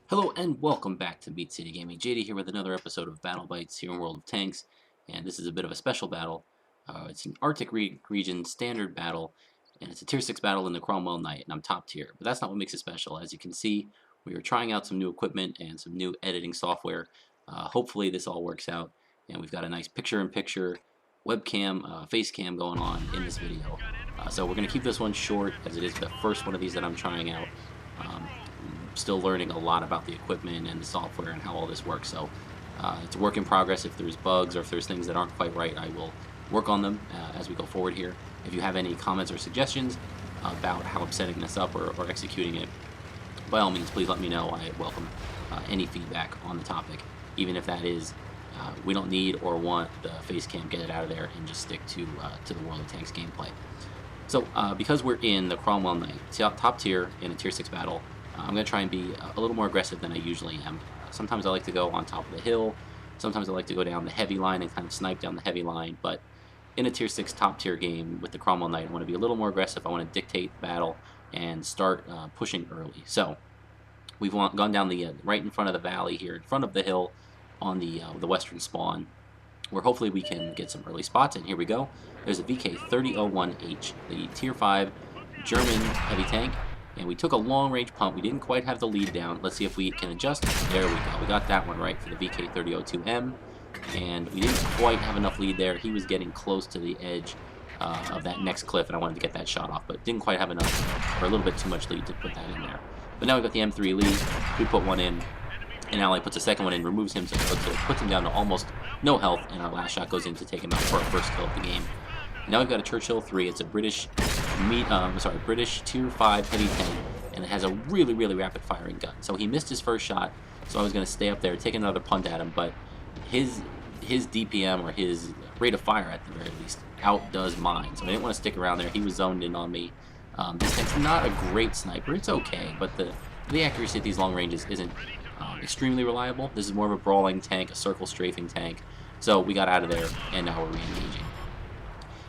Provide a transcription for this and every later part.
Hello and welcome back to Beat City Gaming. JD here with another episode of Battle Bites here in World of Tanks, and this is a bit of a special battle. It's an Arctic region standard battle, and it's a tier 6 battle in the Cromwell Knight, and I'm top tier. But that's not what makes it special. As you can see, we are trying out some new equipment and some new editing software. Hopefully this all works out, and we've got a nice picture-in-picture webcam, face cam going on in this video. So we're going to keep this one short, as it is the first one of these that I'm trying out. Still learning a lot about the equipment and the software and how all this works, so it's a work in progress. If there's bugs or if there's things that aren't quite right, I will work on them as we go forward here. If you have any comments or suggestions about how I'm setting this up or executing it, by all means please let me know. I welcome any feedback on the topic, even if that is we don't need or want the face cam, get it out of there and just stick to the World of Tanks gameplay. So because we're in the Cromwell Knight, top tier in a tier 6 battle, I'm going to try and be a little more aggressive than I usually am. Sometimes I like to go on top of the hill, sometimes I like to go down the heavy line and kind of snipe down the heavy line, but in a tier 6 top tier game with the Cromwell Knight, I want to be a little more aggressive. I want to dictate battle and start pushing early. So we've gone down the right in front of the valley here, in front of the hill on the western spawn, where hopefully we can get some early spots, and here we go. There's a VK3001H, the tier 5 German heavy tank. And we took a long-range pump. We didn't quite have the lead down. Let's see if we can adjust. There we go. We got that one right for the VK3002M. And we didn't quite have enough lead there. He was getting close to the edge of that next cliff, and I wanted to get that shot off, but didn't quite have enough, or a little bit too much lead to put that in there. But now we've got the M3 lead. We put one in, and ally puts a second one in, removes him, so it puts him down to almost no health, and our last shot goes in to take him out for our first kill of the game. Now we've got a Churchill 3. It's a British tier 5 heavy tank, and it has a really, really rapid firing gun. So he missed his first shot, so I was going to stay up there, take another punt at him, but his DPM, or his rate of fire at the very least, outdoes mine. So I didn't want to stick around there. He was zoned in on me. This tank's not a great sniper. It's okay, but the accuracy at these long ranges isn't extremely reliable. This is more of a brawling tank, a circle strafing tank. So we got out of there, and now we're re-engaging.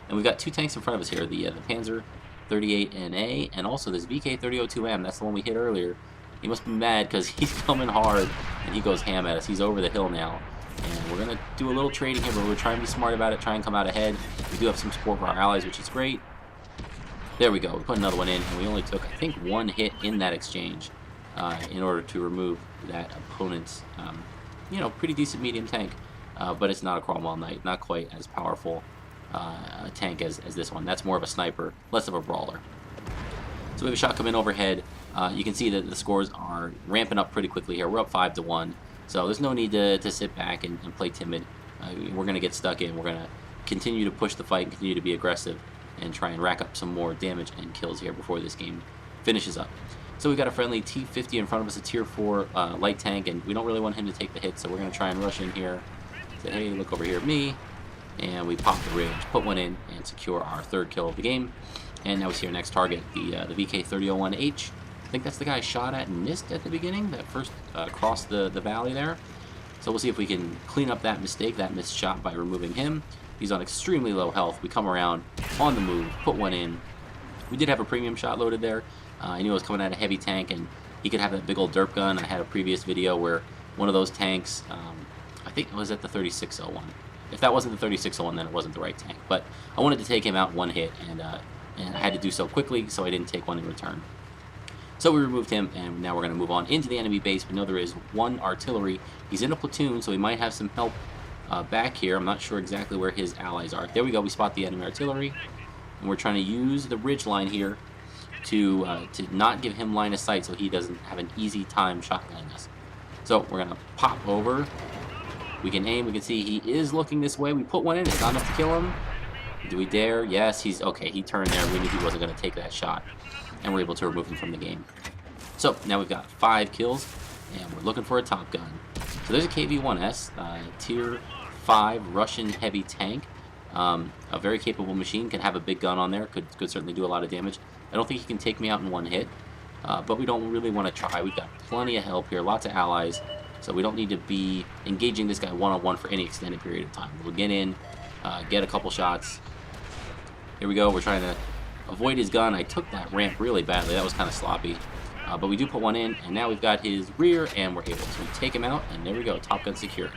And we've got two tanks in front of us here, the Panzer 38NA, and also this VK3002M. That's the one we hit earlier. He must be mad because he's coming hard, and he goes ham at us. He's over the hill now. And we're going to do a little trading here, but we're trying to be smart about it, try and come out ahead. We do have some support for our allies, which is great. There we go. We put another one in, and we only took, I think, one hit in that exchange in order to remove that opponent's, pretty decent medium tank. But it's not a Cromwell Knight, not quite as powerful a tank as this one. That's more of a sniper, less of a brawler. So we have a shot come in overhead. You can see that the scores are ramping up pretty quickly here. We're up 5-1, so there's no need to sit back and play timid. We're going to get stuck in. We're going to continue to push the fight and continue to be aggressive and try and rack up some more damage and kills here before this game finishes up. So we've got a friendly T-50 in front of us, a tier 4 light tank, and we don't really want him to take the hit, so we're going to try and rush in here. Say, hey, look over here at me. And we pop the ridge, put one in, and secure our third kill of the game. And now we see our next target, the VK3001H. I think that's the guy I shot at and missed at the beginning, that first crossed the valley there. So we'll see if we can clean up that mistake, that missed shot, by removing him. He's on extremely low health. We come around, on the move, put one in. We did have a premium shot loaded there. I knew I was coming at a heavy tank, and he could have that big old derp gun. I had a previous video where one of those tanks, I think it was at the 3601. If that wasn't the 3601, then it wasn't the right tank. But I wanted to take him out one hit, and I had to do so quickly, so I didn't take one in return. So we removed him, and now we're going to move on into the enemy base. We know there is one artillery. He's in a platoon, so he might have some help back here. I'm not sure exactly where his allies are. There we go. We spot the enemy artillery, and we're trying to use the ridge line here to not give him line of sight, so he doesn't have an easy time shotgunning us. So we're going to pop over. We can aim, we can see he is looking this way. We put one in, it's not enough to kill him. Do we dare? Yes, he's okay. He turned there. We knew he wasn't going to take that shot. And we're able to remove him from the game. So now we've got 5 kills, and we're looking for a Top Gun. So there's a KV-1S, tier 5 Russian heavy tank. A very capable machine, can have a big gun on there, could certainly do a lot of damage. I don't think he can take me out in one hit, but we don't really want to try. We've got plenty of help here, lots of allies. So we don't need to be engaging this guy one-on-one for any extended period of time. We'll get in, get a couple shots. Here we go. We're trying to avoid his gun. I took that ramp really badly. That was kind of sloppy. but we do put one in, and now we've got his rear, and we're able to take him out, and there we go, Top Gun secured.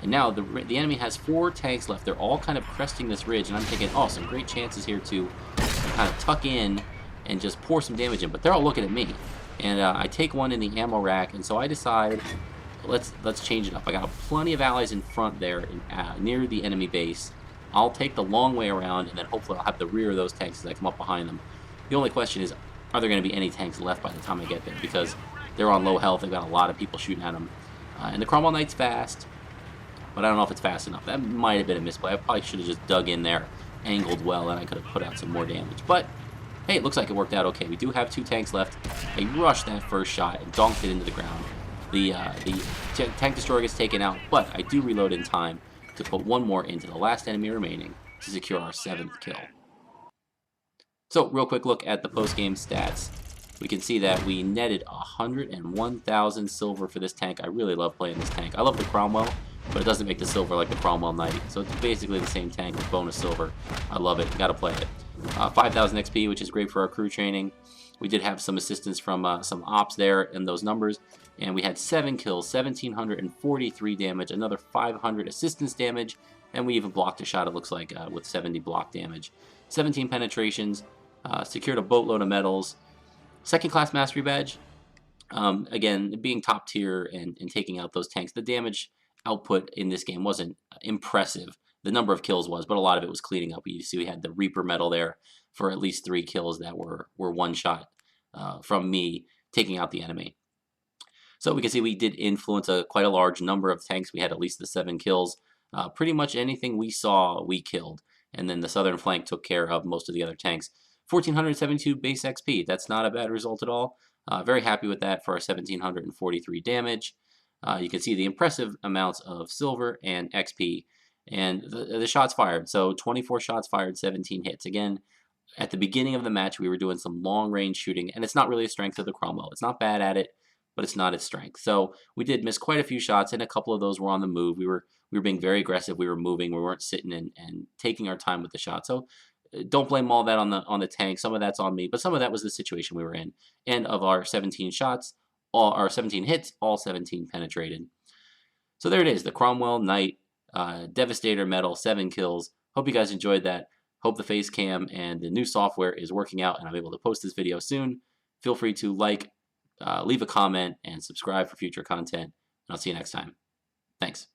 And now the enemy has 4 tanks left. They're all kind of cresting this ridge, and I'm thinking, oh, some great chances here to kind of tuck in and just pour some damage in, but they're all looking at me. And I take one in the ammo rack, and so I decide, let's change it up. I got plenty of allies in front there, near the enemy base. I'll take the long way around, and then hopefully I'll have the rear of those tanks as I come up behind them. The only question is, are there going to be any tanks left by the time I get there? Because they're on low health. They've got a lot of people shooting at them. And the Cromwell Knight's fast, but I don't know if it's fast enough. That might have been a misplay. I probably should have just dug in there, angled well, and I could have put out some more damage. But hey, it looks like it worked out okay. We do have 2 tanks left. I rushed that first shot and donked it into the ground. The tank destroyer gets taken out, but I do reload in time to put one more into the last enemy remaining to secure our 7th kill. So, real quick look at the post-game stats. We can see that we netted 101,000 silver for this tank. I really love playing this tank. I love the Cromwell, but it doesn't make the silver like the Cromwell Knight. So it's basically the same tank with bonus silver. I love it. Gotta play it. 5,000 XP, which is great for our crew training. We did have some assistance from some ops there in those numbers. And we had 7 kills, 1,743 damage, another 500 assistance damage, and we even blocked a shot, it looks like, with 70 block damage. 17 penetrations, secured a boatload of medals. 2nd class mastery badge. Again, being top tier and taking out those tanks, the damage output in this game wasn't impressive. The number of kills was, but a lot of it was cleaning up. You see we had the Reaper medal there for at least 3 kills that were one shot from me taking out the enemy. So we can see we did influence quite a large number of tanks. We had at least the 7 kills. Pretty much anything we saw, we killed. And then the southern flank took care of most of the other tanks. 1,472 base XP. That's not a bad result at all. Very happy with that for our 1,743 damage. You can see the impressive amounts of silver and XP. And the shots fired. So 24 shots fired, 17 hits. Again, at the beginning of the match, we were doing some long-range shooting. And it's not really a strength of the Cromwell. It's not bad at it, but it's not its strength. So we did miss quite a few shots, and a couple of those were on the move. We were being very aggressive. We were moving. We weren't sitting and taking our time with the shot. So don't blame all that on the tank. Some of that's on me, but some of that was the situation we were in. And of our 17 shots, our 17 hits, all 17 penetrated. So there it is, the Cromwell Knight Devastator medal, 7 kills. Hope you guys enjoyed that. Hope the face cam and the new software is working out and I'm able to post this video soon. Feel free to like, leave a comment, and subscribe for future content. And I'll see you next time. Thanks.